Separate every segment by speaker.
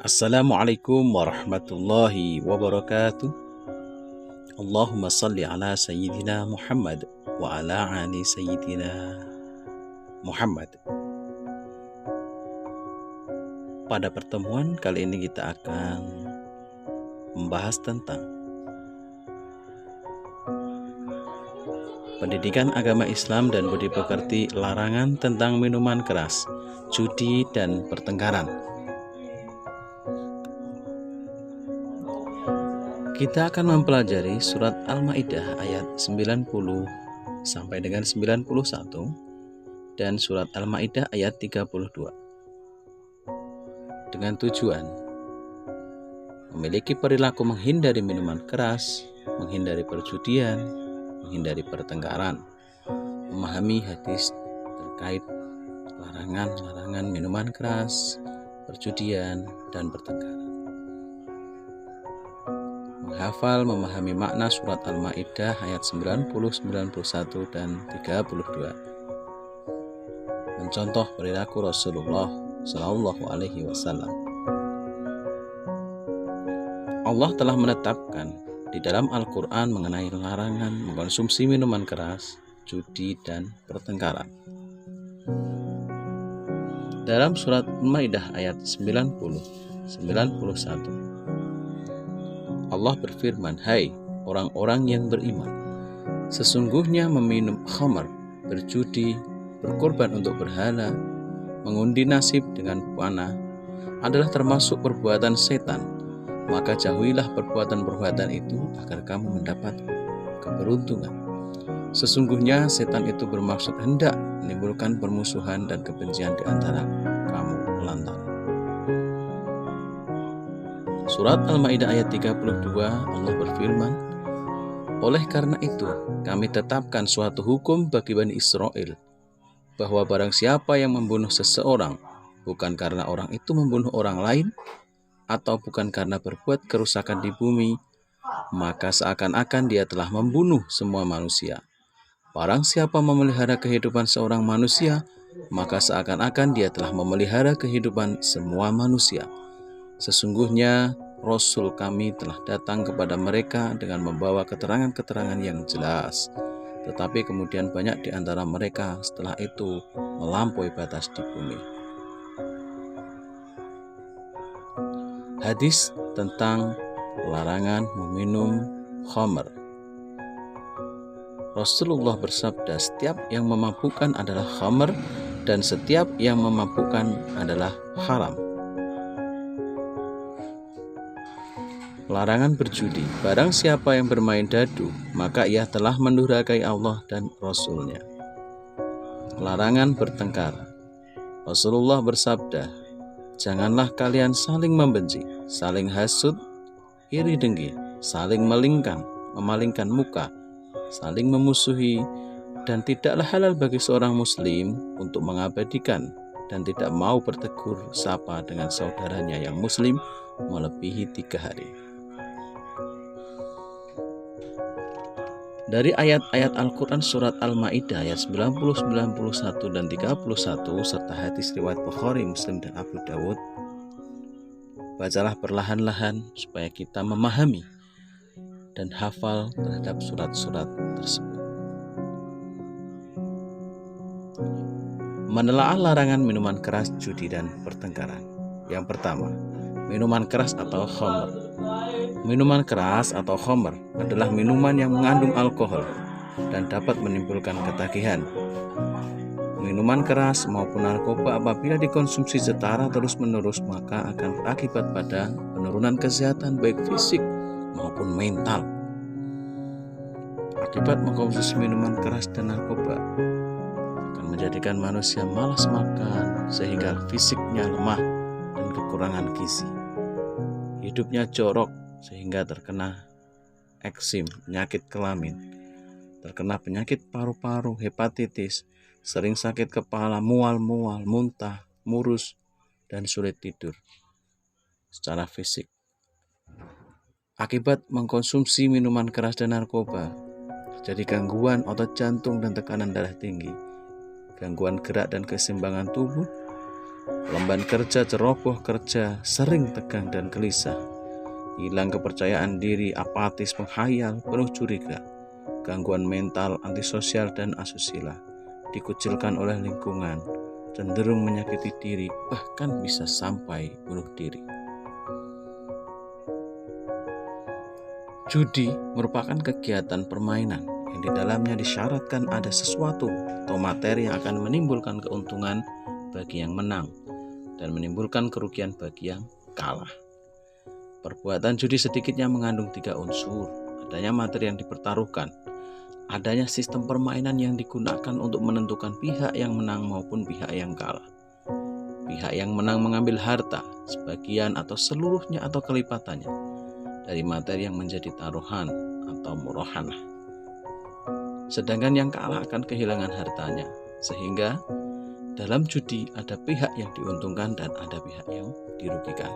Speaker 1: Assalamualaikum warahmatullahi wabarakatuh. Allahumma salli ala Sayyidina Muhammad wa ala ali Sayyidina Muhammad. Pada pertemuan kali ini kita akan membahas tentang pendidikan agama Islam dan budi pekerti, larangan tentang minuman keras, judi dan pertengkaran. Kita akan mempelajari surat Al-Maidah ayat 90 sampai dengan 91 dan surat Al-Maidah ayat 32 dengan tujuan memiliki perilaku menghindari minuman keras, menghindari perjudian, menghindari pertengkaran, memahami hadis terkait larangan minuman keras, perjudian, dan pertengkaran. Menghafal, memahami makna surat Al-Maidah ayat 90, 91, dan 32. Mencontoh perilaku Rasulullah Shallallahu Alaihi Wasallam. Allah telah menetapkan di dalam Al-Quran mengenai larangan mengkonsumsi minuman keras, judi, dan pertengkaran. Dalam surat Al-Maidah ayat 90, 91, Allah berfirman, "Hai orang-orang yang beriman, sesungguhnya meminum khamar, berjudi, berkorban untuk berhala, mengundi nasib dengan panah adalah termasuk perbuatan setan. Maka jauhilah perbuatan-perbuatan itu agar kamu mendapat keberuntungan. Sesungguhnya setan itu bermaksud hendak menimbulkan permusuhan dan kebencian di antara kamu lantaran." Surat Al-Maidah ayat 32, Allah berfirman, "Oleh karena itu, kami tetapkan suatu hukum bagi Bani Israel, bahwa barang siapa yang membunuh seseorang, bukan karena orang itu membunuh orang lain, atau bukan karena berbuat kerusakan di bumi, maka seakan-akan dia telah membunuh semua manusia. Barang siapa memelihara kehidupan seorang manusia, maka seakan-akan dia telah memelihara kehidupan semua manusia. Sesungguhnya Rasul kami telah datang kepada mereka dengan membawa keterangan-keterangan yang jelas. Tetapi kemudian banyak di antara mereka setelah itu melampaui batas di bumi." Hadis tentang larangan meminum khamr. Rasulullah bersabda, "Setiap yang memabukkan adalah khamr dan setiap yang memabukkan adalah haram." Larangan berjudi. Barang siapa yang bermain dadu, maka ia telah mendurhakai Allah dan Rasul-Nya. Larangan bertengkar. Rasulullah bersabda, "Janganlah kalian saling membenci, saling hasud, iri dengki, saling memalingkan muka, saling memusuhi, dan tidaklah halal bagi seorang muslim untuk mengabadikan dan tidak mau bertegur sapa dengan saudaranya yang muslim melebihi 3 hari. Dari ayat-ayat Al-Quran surat Al-Maidah ayat 90, 91, dan 31 serta hadis riwayat Bukhari, Muslim, dan Abu Dawud, bacalah perlahan-lahan supaya kita memahami dan hafal terhadap surat-surat tersebut. Menelaah larangan minuman keras, judi, dan pertengkaran. Yang pertama, minuman keras atau khamr. Minuman keras atau khamr adalah minuman yang mengandung alkohol dan dapat menimbulkan ketagihan. Minuman keras maupun narkoba apabila dikonsumsi secara terus-menerus maka akan berakibat pada penurunan kesehatan baik fisik maupun mental. Akibat mengkonsumsi minuman keras dan narkoba akan menjadikan manusia malas makan sehingga fisiknya lemah dan kekurangan gizi. Hidupnya jorok sehingga terkena eksim, penyakit kelamin, terkena penyakit paru-paru, hepatitis, sering sakit kepala, mual-mual, muntah, murus, dan sulit tidur secara fisik. Akibat mengkonsumsi minuman keras dan narkoba, terjadi gangguan otot jantung dan tekanan darah tinggi, gangguan gerak dan keseimbangan tubuh, Lemban kerja, ceroboh kerja, sering tegang dan gelisah. Hilang kepercayaan diri, apatis, menghayal, penuh curiga. Gangguan mental, antisosial, dan asusila. Dikucilkan oleh lingkungan, cenderung menyakiti diri, bahkan bisa sampai bunuh diri. Judi merupakan kegiatan permainan yang di dalamnya disyaratkan ada sesuatu atau materi yang akan menimbulkan keuntungan bagi yang menang dan menimbulkan kerugian bagi yang kalah. Perbuatan judi sedikitnya mengandung 3 unsur: adanya materi yang dipertaruhkan, adanya sistem permainan yang digunakan untuk menentukan pihak yang menang maupun pihak yang kalah. Pihak yang menang mengambil harta, sebagian atau seluruhnya atau kelipatannya, dari materi yang menjadi taruhan atau murahanah. Sedangkan yang kalah akan kehilangan hartanya, sehingga dalam judi ada pihak yang diuntungkan dan ada pihak yang dirugikan.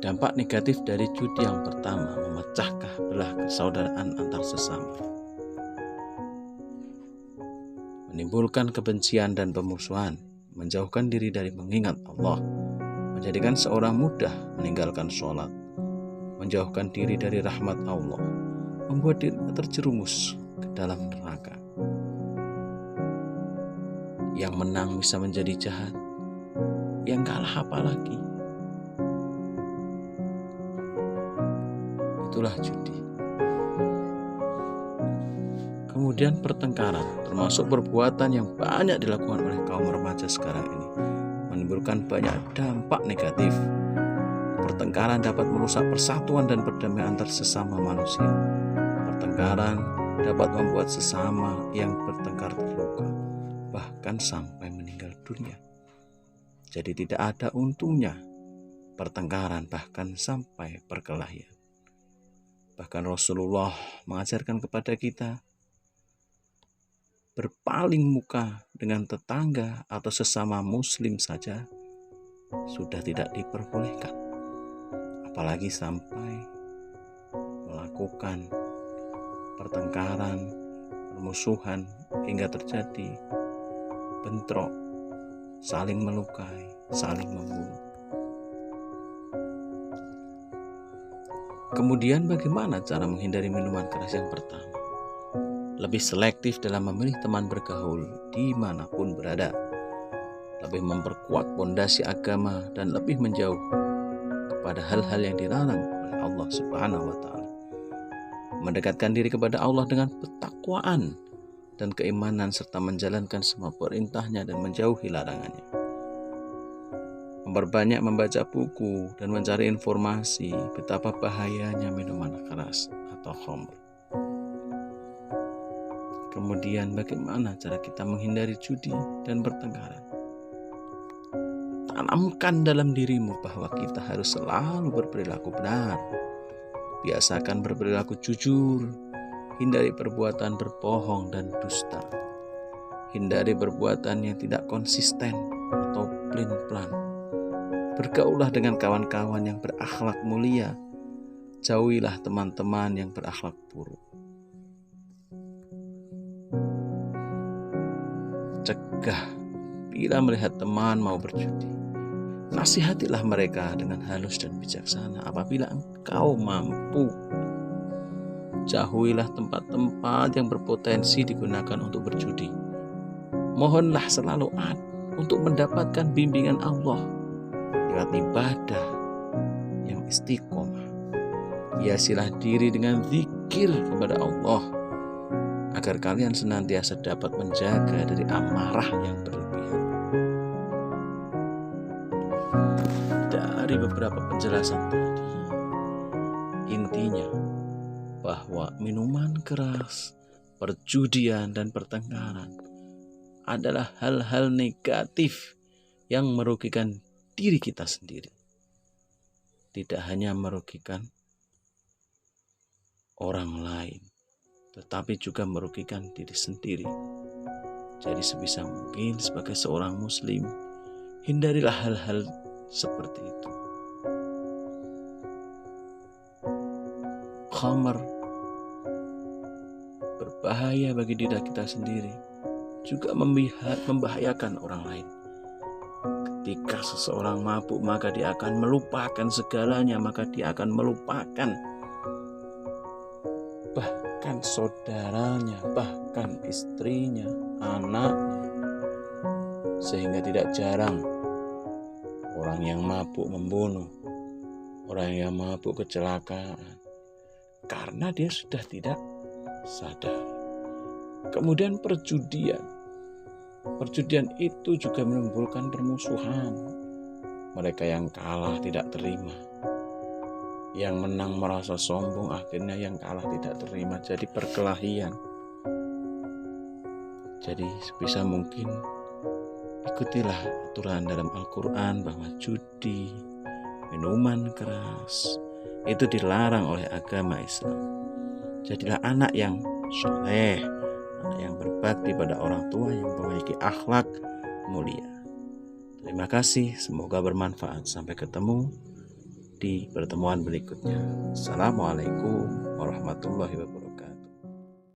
Speaker 1: Dampak negatif dari judi yang pertama, memecahkan belah persaudaraan antar sesama, menimbulkan kebencian dan pemusuhan, menjauhkan diri dari mengingat Allah, menjadikan seorang mudah meninggalkan sholat, menjauhkan diri dari rahmat Allah, membuat diri terjerumus ke dalam neraka. Yang menang bisa menjadi jahat, yang kalah apalagi. Itulah judi. Kemudian pertengkaran, termasuk perbuatan yang banyak dilakukan oleh kaum remaja sekarang ini, menimbulkan banyak dampak negatif. Pertengkaran dapat merusak persatuan dan perdamaian antar sesama manusia. Pertengkaran dapat membuat sesama yang bertengkar terluka, bahkan sampai meninggal dunia. Jadi tidak ada untungnya pertengkaran, bahkan sampai perkelahian. Bahkan Rasulullah mengajarkan kepada kita berpaling muka dengan tetangga atau sesama muslim saja sudah tidak diperbolehkan, apalagi sampai melakukan pertengkaran, permusuhan hingga terjadi bentrok, saling melukai, saling membunuh. Kemudian bagaimana cara menghindari minuman keras yang pertama? Lebih selektif dalam memilih teman bergaul dimanapun berada, lebih memperkuat pondasi agama dan lebih menjauh kepada hal-hal yang dilarang oleh Allah Subhanahu wa Ta'ala. Mendekatkan diri kepada Allah dengan ketakwaan dan keimanan serta menjalankan semua perintahnya dan menjauhi larangannya. Memperbanyak membaca buku dan mencari informasi betapa bahayanya minuman keras atau khamr. Kemudian bagaimana cara kita menghindari judi dan pertengkaran? Tanamkan dalam dirimu bahwa kita harus selalu berperilaku benar. Biasakan berperilaku jujur. Hindari perbuatan berbohong dan dusta. Hindari perbuatan yang tidak konsisten atau pelin-pelan. Bergaulah dengan kawan-kawan yang berakhlak mulia. Jauhilah teman-teman yang berakhlak buruk. Cegah bila melihat teman mau berjudi. Nasihatilah mereka dengan halus dan bijaksana apabila engkau mampu. Jauhilah tempat-tempat yang berpotensi digunakan untuk berjudi. Mohonlah selalu untuk mendapatkan bimbingan Allah lewat ibadah yang istiqomah. Hiasilah diri dengan zikir kepada Allah agar kalian senantiasa dapat menjaga dari amarah yang berlebihan. Dari beberapa penjelasan tadi, intinya bahwa minuman keras, perjudian, dan pertengkaran adalah hal-hal negatif yang merugikan diri kita sendiri. Tidak hanya merugikan orang lain, tetapi juga merugikan diri sendiri. Jadi sebisa mungkin sebagai seorang muslim, hindarilah hal-hal seperti itu. Khamar berbahaya bagi diri kita sendiri, juga membahayakan orang lain. Ketika seseorang mabuk, maka dia akan melupakan segalanya, maka dia akan melupakan bahkan saudaranya, bahkan istrinya, anaknya. Sehingga tidak jarang orang yang mabuk membunuh, orang yang mabuk kecelakaan, karena dia sudah tidak sadar. Kemudian perjudian itu juga menimbulkan permusuhan. Mereka yang kalah tidak terima, yang menang merasa sombong, akhirnya yang kalah tidak terima, jadi perkelahian. Jadi sebisa mungkin ikutilah aturan dalam Al-Quran bahwa judi, minuman keras itu dilarang oleh agama Islam. Jadilah anak yang soleh, anak yang berbakti pada orang tua, yang memiliki akhlak mulia. Terima kasih, semoga bermanfaat. Sampai ketemu di pertemuan berikutnya. Assalamualaikum warahmatullahi wabarakatuh.